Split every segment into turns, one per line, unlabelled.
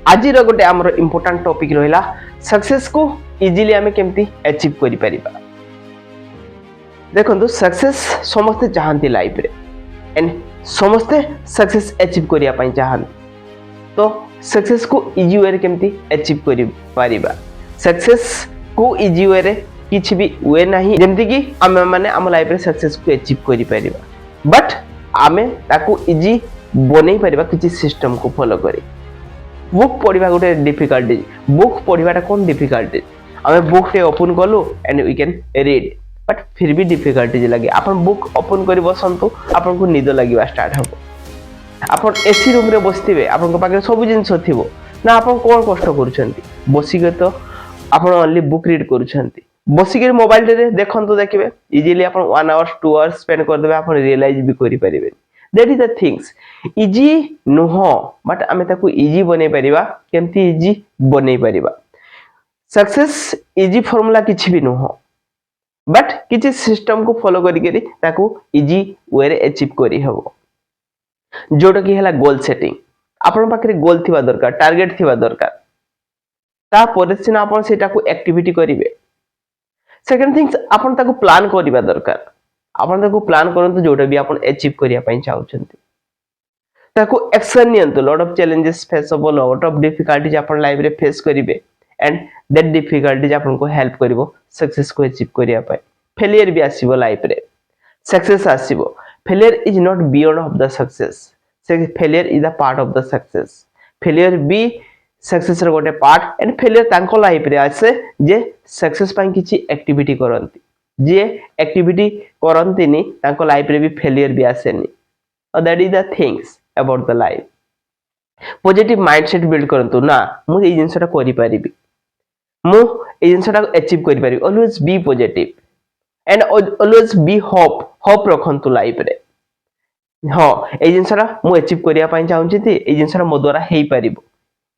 आज गोटे आमर इंपोर्टाट टॉपिक रहा सक्सेस को इजिली आम केमती अचीव करि परिबा। देखो सक्सेस समस्ते चाहती लाइफ रे एंड समस्ते सक्सेस अचीव करिया पई चाहती। तो सक्सेस को इजी वे केमती अचीव करि परिबा। सक्सेस को इजी वे रे किछि भी वे नाही जेमती कि आमे माने आम लाइफ रे सक्सेस को अचीव करि परिबा, बट आमे ताकू इजी बनै परिबा किछि सिस्टम को फॉलो करी। बुक पढ़ा गोटे डिफिकल्टी, बुक पढ़ाटा कौन डिफिकल्टी, आम बुक टे ओपन कलु and we can read, but फिर भी डिफिकल्टी लगे। आप बुक ओपन कर बसतु, आपन को निद लगे स्टार्ट हम। आप एसी रूम रे बसते आप पाखे सब जिन थी ना, आप कौन कष्ट कर बसिक, तो आप ओनली बुक रीड कर बसिक मोबाइल रे देखते देखिए इजिली आप 1 आवर 2 आवर स्पेंड करदे, आप रियलाइज भी करें। That is the things easy नुह, बट आमे ताकू इजी बनै परिबा। केमती इजी बनै परिबा? सक्सेस इजी फॉर्मूला किछि भी नुह, बट किछि सिस्टम को फॉलो करी ताकू इजी वे रे अचीव करी हबो। जोटा कि हला गोल सेटिंग। आपन पाखरे गोल थिबा दरकार, टारगेट थिबा दरकार, ता परे सिना आपन सेटा को एक्टिविटी करिवे। सेकंड थिंग्स आपन ताकू प्लान करिबा दरकार। आपन ताकू प्लान करंतु जोटा भी आपन अचीव करिया पई चाहउछंती, ताकू एक्शन नियंतु। लॉट ऑफ चैलेंजेस फेस होबो, लॉट ऑफ डिफिकल्टीज आपन लाइफ रे फेस करिवे एंड दैट डिफिकल्टीज आपन को हेल्प करिवो सक्सेस को अचीव करिया पई। फेलियर भी आसीबो लाइफ रे, सक्सेस आसीबो। Failure is not beyond of the success, failure is the part of the success. Failure भी सक्सेस रे गोटे पार्ट एंड फेलियर तांको लाइफ रे आसे जे सक्सेस पई किछि एक्टिविटी करंती। जे एक्टिविटी करंतीनी तांको लाइफ रे भी फेलियर भी आसेनी। That is the things about the life. Positive mindset build करंतु ना, मु ए जिंसटा करि परिबी, मु ए जिंसटा अचीव करि परिबी। Always be positive and always be hope रखंतु लाइफ रे। हां ए जिंसटा मु अचीव करिया पई चाहउछि, ए जिंसटा मो द्वारा हेई परिबो।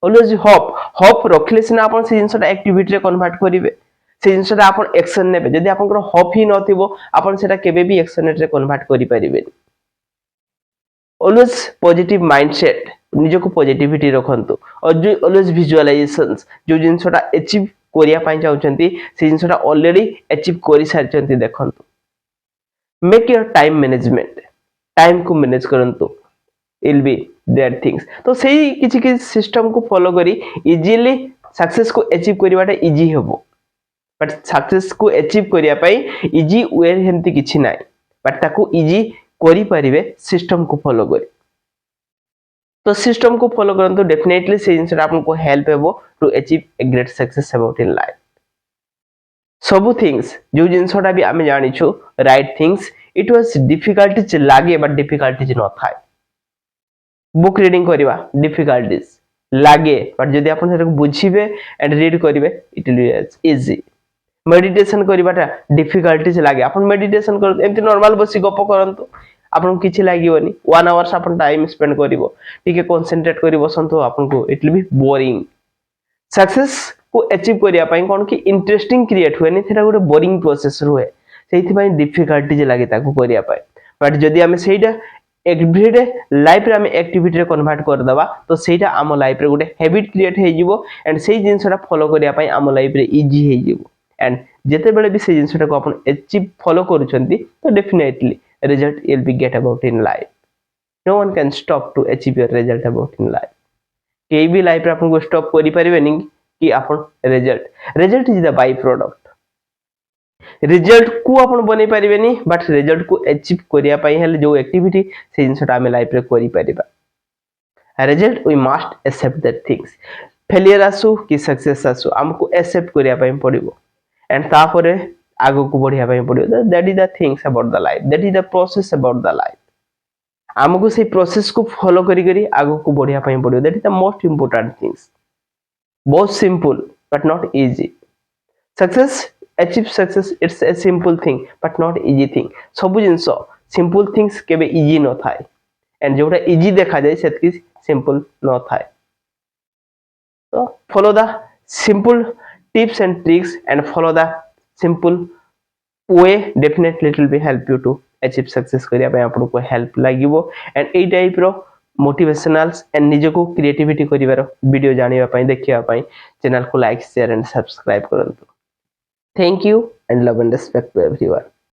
ऑलवेज होप रखले सिना आपन से जिंसटा एक्टिविटी रे कन्वर्ट करिवे, से जिंसटा आपन एक्शन नेबे। जदि आपन को होप ही नथिबो, आपन सेटा केबे भी एक्शन रे कन्वर्ट करि परिबेनी। ऑलवेज पॉजिटिव माइंडसेट, निज को पॉजिटिविटी रखंतु। और ऑलवेज विजुअलाइजेशंस, जो जिंसटा अचीव करिया पई चाहउछंती से जिंसटा ऑलरेडी अचीव करि सारछंती देखंतु। Make your time management, time को मैनेज करंतु, विल बी देयर थिंग्स। तो सेही किछि सिस्टम को फॉलो करी इजीली सक्सेस को अचीव करिवाटा इजी हेबो। बट सक्सेस को अचीव करिया पई इजी वे हेमती किछि नाइ, बट ताकू इजी करि परिबे सिस्टम को फॉलो करी। तो सिस्टम को फॉलो करंतु, डेफिनेटली से जिंसटा आपको हेल्प हेबो to achieve a great success about in life. सब थिंग्स जो जिंसटा भी आमे जानिछु right things, it was difficulties लागे बट डिफिकल्टीज न थाय। बुक रीडिंग करिवा डिफिकल्टीज लागे, बट जदि आपन सेटा को बुझिबे एंड रीड करिवे it will be easy. Meditation करिवाटा डिफिकल्टीज लागे, आपन मेडिटेशन कर एमती नॉर्मल बसी गप करंतु, आपन किछि लागिवनी। 1 आवर्स आपन टाइम स्पेंड करिवो, ठीके कंसंट्रेट करि बसंतु, आपन को it will be boring. Success को अचीव करिया पई कोन कि इंटरेस्टिंग क्रिएट होएनी, थेरा गोटे बोरिंग प्रोसेस रुहे, सेहि पई डिफिकल्टीज लागे ताकू करिया पई। बट जदि हमें सेटा एवरीडे लाइफ रे हमें एक्टिविटी रे कन्वर्ट कर दबा, तो सेटा आम लाइफ रे गोटे हैबिट क्रिएट हे जिवो एंड सेही जिंसटा फॉलो करिया पई आम लाइफ रे इजी हे जिवो। एंड जेते बेले भी से जिंसटा को अपन अचीव फॉलो करूछंती, तो definitely result will be get about in life. No one can stop to achieve your result about in life. केही भी लाइफ रे अपन को स्टॉप करि परिबेनी कि अपन result is the byproduct. Result को अपन बनै परिबेनी, बट रिजल्ट को अचीव करिया पई हेले जो एक्टिविटी से जिंसटा हमें लाइफ रे करि परिबा। Result we must accept that things. Failure आसु कि सक्सेस आसु, हमको एक्सेप्ट करिया पई पड़िबो एंड तापरे आगो को बढ़िया पई पड़िबो। That is the things about the life, that is the process about the life. हमको से प्रोसेस को फॉलो करी आगो को बढ़िया पई पड़िबो। That is the most important things. बहुत simple but not easy. Success, achieve success it's a simple thing but not easy thing. सब जिंस सिंपल थिंग्स केबे इजी न थाए एंड जोटा इजी देखा जाय सेतकी सिंपल न थाए। तो follow the simple tips and tricks and follow the simple way, definitely it will be help you to achieve success करिया पे आपन को हेल्प लागिवो एंड ए टाइप रो मोटिवेशनल्स एंड निजको क्रिएटिविटी करिवार वीडियो जानिबा पई देखिबा पई चैनल को लाइक शेयर एंड सब्सक्राइब करंतु। Thank you and love and respect to everyone.